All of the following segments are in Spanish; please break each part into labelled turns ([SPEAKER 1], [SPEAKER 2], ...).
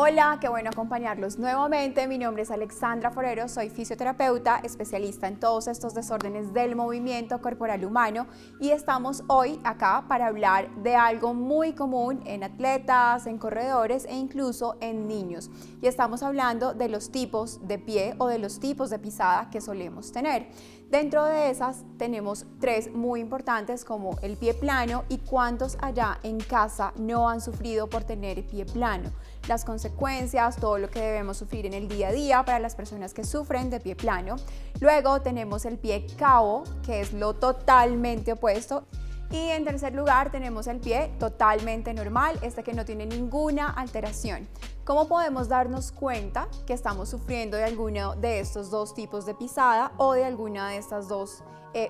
[SPEAKER 1] Hola, qué bueno acompañarlos nuevamente. Mi nombre es Alexandra Forero, soy fisioterapeuta, especialista en todos estos desórdenes del movimiento corporal humano y estamos hoy acá para hablar de algo muy común en atletas, en corredores e incluso en niños. Y estamos hablando de los tipos de pie o de los tipos de pisada que solemos tener. Dentro de esas tenemos tres muy importantes como el pie plano y cuántos allá en casa no han sufrido por tener pie plano. Las consecuencias, todo lo que debemos sufrir en el día a día para las personas que sufren de pie plano. Luego tenemos el pie cabo, que es lo totalmente opuesto. Y en tercer lugar tenemos el pie totalmente normal, este que no tiene ninguna alteración. ¿Cómo podemos darnos cuenta que estamos sufriendo de alguno de estos dos tipos de pisada o de alguna de estas dos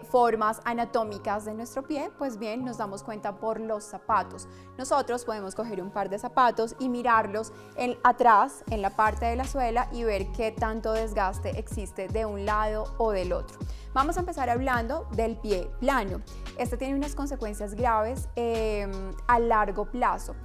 [SPEAKER 1] formas anatómicas de nuestro pie? Pues bien, nos damos cuenta por los zapatos. Nosotros podemos coger un par de zapatos y mirarlos atrás, en la parte de la suela y ver qué tanto desgaste existe de un lado o del otro. Vamos a empezar hablando del pie plano. Este tiene unas consecuencias graves a largo plazo.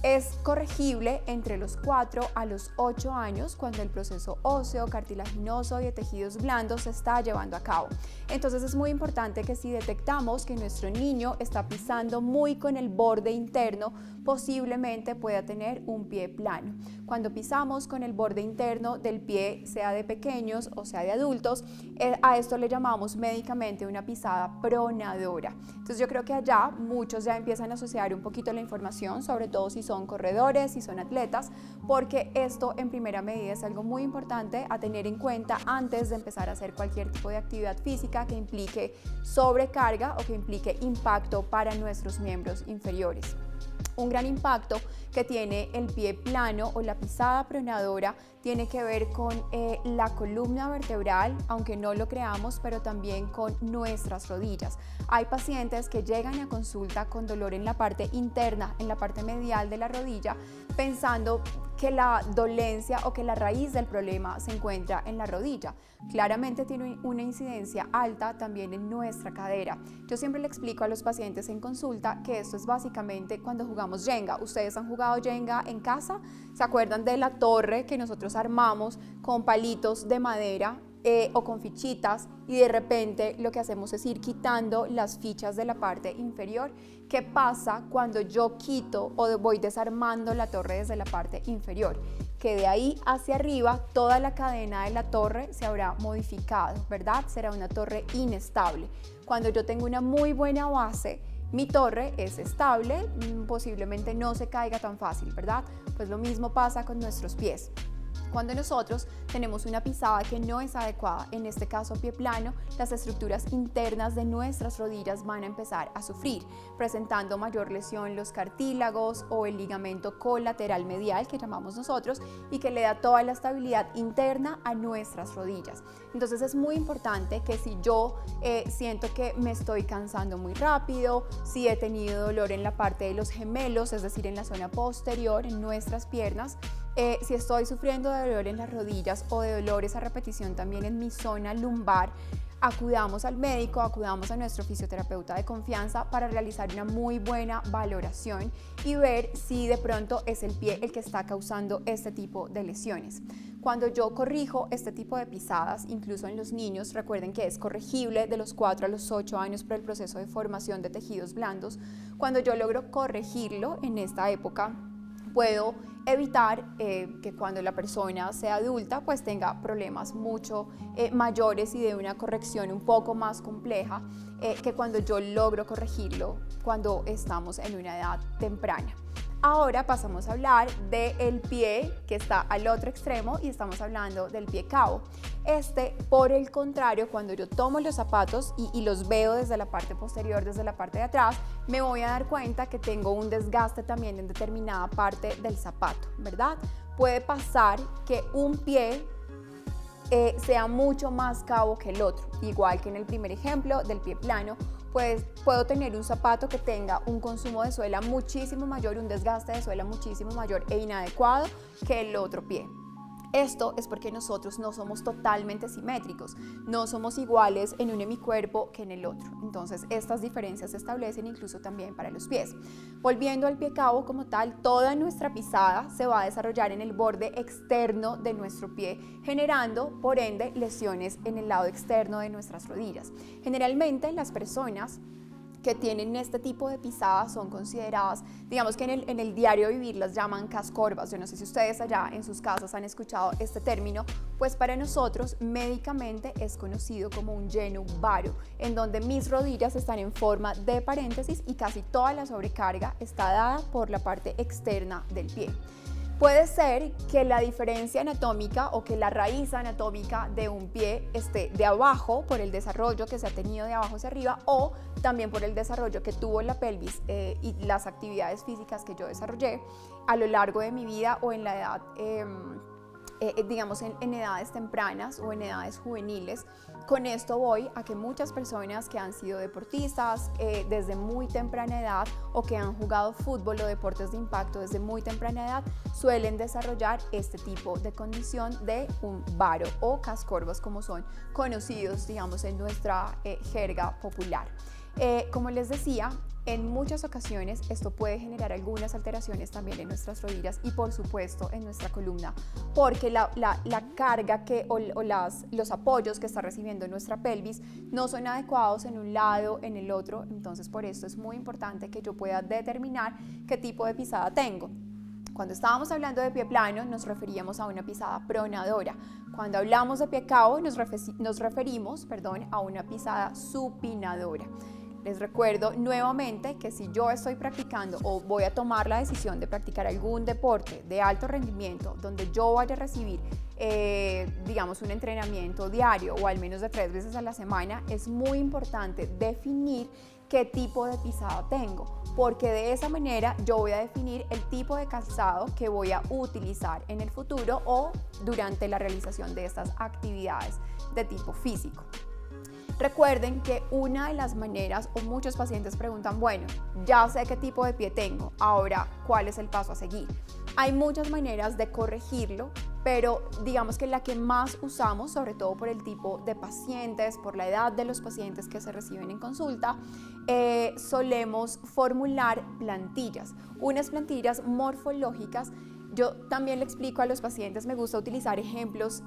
[SPEAKER 1] Es corregible entre los 4 a los 8 años cuando el proceso óseo, cartilaginoso y de tejidos blandos se está llevando a cabo. Entonces es muy importante que si detectamos que nuestro niño está pisando muy con el borde interno, posiblemente pueda tener un pie plano. Cuando pisamos con el borde interno del pie, sea de pequeños o sea de adultos, a esto le llamamos médicamente una pisada pronadora. Entonces yo creo que allá muchos ya empiezan a asociar un poquito la información, sobre todo si son corredores, si son atletas, porque esto en primera medida es algo muy importante a tener en cuenta antes de empezar a hacer cualquier tipo de actividad física que implique sobrecarga o que implique impacto para nuestros miembros inferiores. Un gran impacto que tiene el pie plano o la pisada pronadora tiene que ver con la columna vertebral, aunque no lo creamos, pero también con nuestras rodillas. Hay pacientes que llegan a consulta con dolor en la parte interna, en la parte medial de la rodilla, pensando que la dolencia o que la raíz del problema se encuentra en la rodilla. Claramente tiene una incidencia alta también en nuestra cadera. Yo siempre le explico a los pacientes en consulta que esto es básicamente cuando jugamos Jenga. ¿Ustedes han jugado Jenga en casa? ¿Se acuerdan de la torre que nosotros armamos con palitos de madera o con fichitas y de repente lo que hacemos es ir quitando las fichas de la parte inferior? ¿Qué pasa cuando yo quito o voy desarmando la torre desde la parte inferior? Que de ahí hacia arriba toda la cadena de la torre se habrá modificado, ¿verdad? Será una torre inestable. Cuando yo tengo una muy buena base, mi torre es estable, posiblemente no se caiga tan fácil, ¿verdad? Pues lo mismo pasa con nuestros pies. Cuando nosotros tenemos una pisada que no es adecuada, en este caso pie plano, las estructuras internas de nuestras rodillas van a empezar a sufrir, presentando mayor lesión los cartílagos o el ligamento colateral medial que llamamos nosotros y que le da toda la estabilidad interna a nuestras rodillas. Entonces es muy importante que si yo siento que me estoy cansando muy rápido, si he tenido dolor en la parte de los gemelos, es decir, en la zona posterior, en nuestras piernas, si estoy sufriendo de dolor en las rodillas o de dolores a repetición también en mi zona lumbar, acudamos al médico, acudamos a nuestro fisioterapeuta de confianza para realizar una muy buena valoración y ver si de pronto es el pie el que está causando este tipo de lesiones. Cuando yo corrijo este tipo de pisadas, incluso en los niños, recuerden que es corregible de los 4 a los 8 años por el proceso de formación de tejidos blandos. Cuando yo logro corregirlo en esta época, puedo evitar que cuando la persona sea adulta pues tenga problemas mucho mayores y de una corrección un poco más compleja que cuando yo logro corregirlo cuando estamos en una edad temprana. Ahora pasamos a hablar del pie que está al otro extremo y estamos hablando del pie cabo. Por el contrario, cuando yo tomo los zapatos y los veo desde la parte posterior, desde la parte de atrás, me voy a dar cuenta que tengo un desgaste también en determinada parte del zapato, ¿verdad? Puede pasar que un pie sea mucho más cabo que el otro, igual que en el primer ejemplo del pie plano. Pues puedo tener un zapato que tenga un consumo de suela muchísimo mayor, un desgaste de suela muchísimo mayor e inadecuado que el otro pie. Esto es porque nosotros no somos totalmente simétricos, no somos iguales en un hemicuerpo que en el otro. Entonces, estas diferencias se establecen incluso también para los pies. Volviendo al pie cabo como tal, toda nuestra pisada se va a desarrollar en el borde externo de nuestro pie, generando, por ende, lesiones en el lado externo de nuestras rodillas. Generalmente, las personas que tienen este tipo de pisadas son consideradas, digamos que en el diario vivir las llaman cascorvas. Yo no sé si ustedes allá en sus casas han escuchado este término, pues para nosotros médicamente es conocido como un genu varo, en donde mis rodillas están en forma de paréntesis y casi toda la sobrecarga está dada por la parte externa del pie. Puede ser que la diferencia anatómica o que la raíz anatómica de un pie esté de abajo por el desarrollo que se ha tenido de abajo hacia arriba, o también por el desarrollo que tuvo la pelvis y las actividades físicas que yo desarrollé a lo largo de mi vida o en la edad, digamos en edades tempranas o en edades juveniles. Con esto voy a que muchas personas que han sido deportistas desde muy temprana edad o que han jugado fútbol o deportes de impacto desde muy temprana edad suelen desarrollar este tipo de condición de un varo o cascorvos, como son conocidos, digamos, en nuestra jerga popular. Como les decía, en muchas ocasiones esto puede generar algunas alteraciones también en nuestras rodillas y por supuesto en nuestra columna, porque la carga los apoyos que está recibiendo nuestra pelvis no son adecuados en un lado, en el otro. Entonces por esto es muy importante que yo pueda determinar qué tipo de pisada tengo. Cuando estábamos hablando de pie plano nos referíamos a una pisada pronadora. Cuando hablamos de pie cabo nos referimos a una pisada supinadora. Les recuerdo nuevamente que si yo estoy practicando o voy a tomar la decisión de practicar algún deporte de alto rendimiento donde yo vaya a recibir, digamos, un entrenamiento diario o al menos de 3 veces a la semana, es muy importante definir qué tipo de pisada tengo, porque de esa manera yo voy a definir el tipo de calzado que voy a utilizar en el futuro o durante la realización de estas actividades de tipo físico. Recuerden que una de las maneras, o muchos pacientes preguntan, bueno, ya sé qué tipo de pie tengo, ahora, ¿cuál es el paso a seguir? Hay muchas maneras de corregirlo, pero digamos que la que más usamos, sobre todo por el tipo de pacientes, por la edad de los pacientes que se reciben en consulta, solemos formular plantillas, unas plantillas morfológicas. Yo también le explico a los pacientes, me gusta utilizar ejemplos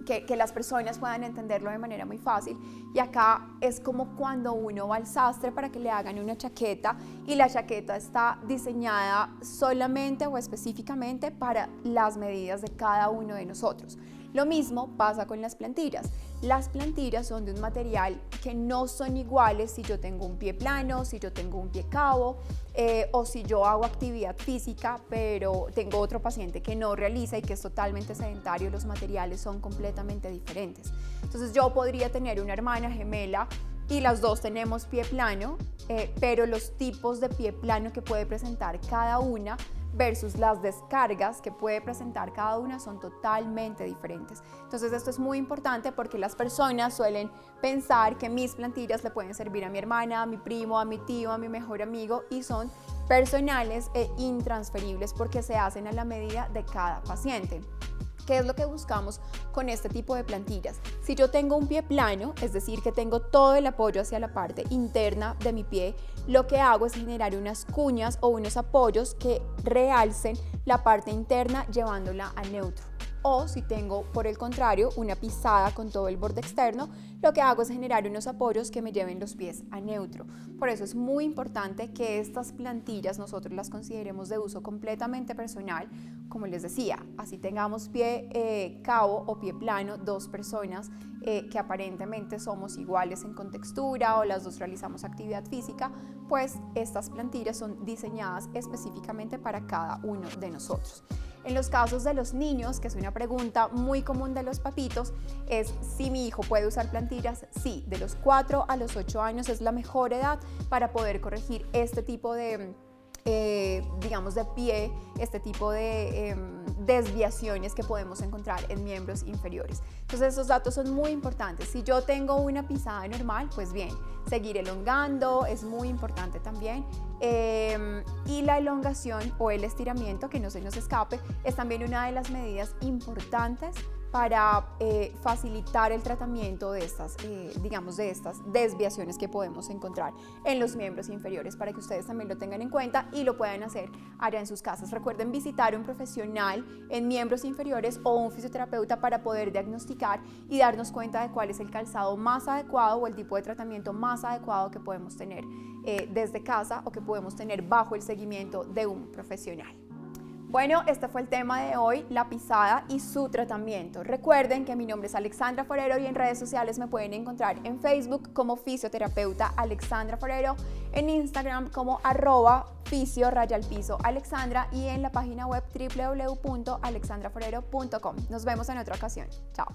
[SPEAKER 1] que las personas puedan entenderlo de manera muy fácil, y acá es como cuando uno va al sastre para que le hagan una chaqueta y la chaqueta está diseñada solamente o específicamente para las medidas de cada uno de nosotros. Lo mismo pasa con las plantillas. Las plantillas son de un material que no son iguales si yo tengo un pie plano, si yo tengo un pie cabo, o si yo hago actividad física, pero tengo otro paciente que no realiza y que es totalmente sedentario. Los materiales son completamente diferentes. Entonces yo podría tener una hermana gemela y las dos tenemos pie plano, pero los tipos de pie plano que puede presentar cada una versus las descargas que puede presentar cada una son totalmente diferentes. Entonces esto es muy importante porque las personas suelen pensar que mis plantillas le pueden servir a mi hermana, a mi primo, a mi tío, a mi mejor amigo, y son personales e intransferibles porque se hacen a la medida de cada paciente. ¿Qué es lo que buscamos con este tipo de plantillas? Si yo tengo un pie plano, es decir, que tengo todo el apoyo hacia la parte interna de mi pie, lo que hago es generar unas cuñas o unos apoyos que realcen la parte interna llevándola a neutro. O si tengo, por el contrario, una pisada con todo el borde externo, lo que hago es generar unos apoyos que me lleven los pies a neutro. Por eso es muy importante que estas plantillas nosotros las consideremos de uso completamente personal. Como les decía, así tengamos pie cabo o pie plano, dos personas que aparentemente somos iguales en contextura o las dos realizamos actividad física, pues estas plantillas son diseñadas específicamente para cada uno de nosotros. En los casos de los niños, que es una pregunta muy común de los papitos, es si mi hijo puede usar plantillas. Sí, de los 4 a los 8 años es la mejor edad para poder corregir este tipo de digamos, de pie este tipo de desviaciones que podemos encontrar en miembros inferiores. Entonces esos datos son muy importantes. Si yo tengo una pisada normal, pues bien, seguir elongando es muy importante también. Y la elongación o el estiramiento, que no se nos escape, es también una de las medidas importantes para facilitar el tratamiento de estas, digamos, de estas desviaciones que podemos encontrar en los miembros inferiores, para que ustedes también lo tengan en cuenta y lo puedan hacer allá en sus casas. Recuerden visitar un profesional en miembros inferiores o un fisioterapeuta para poder diagnosticar y darnos cuenta de cuál es el calzado más adecuado o el tipo de tratamiento más adecuado que podemos tener desde casa o que podemos tener bajo el seguimiento de un profesional. Bueno, este fue el tema de hoy, la pisada y su tratamiento. Recuerden que mi nombre es Alexandra Forero y en redes sociales me pueden encontrar en Facebook como fisioterapeuta Alexandra Forero, en Instagram como @fisio_Alexandra y en la página web www.alexandraforero.com. Nos vemos en otra ocasión. Chao.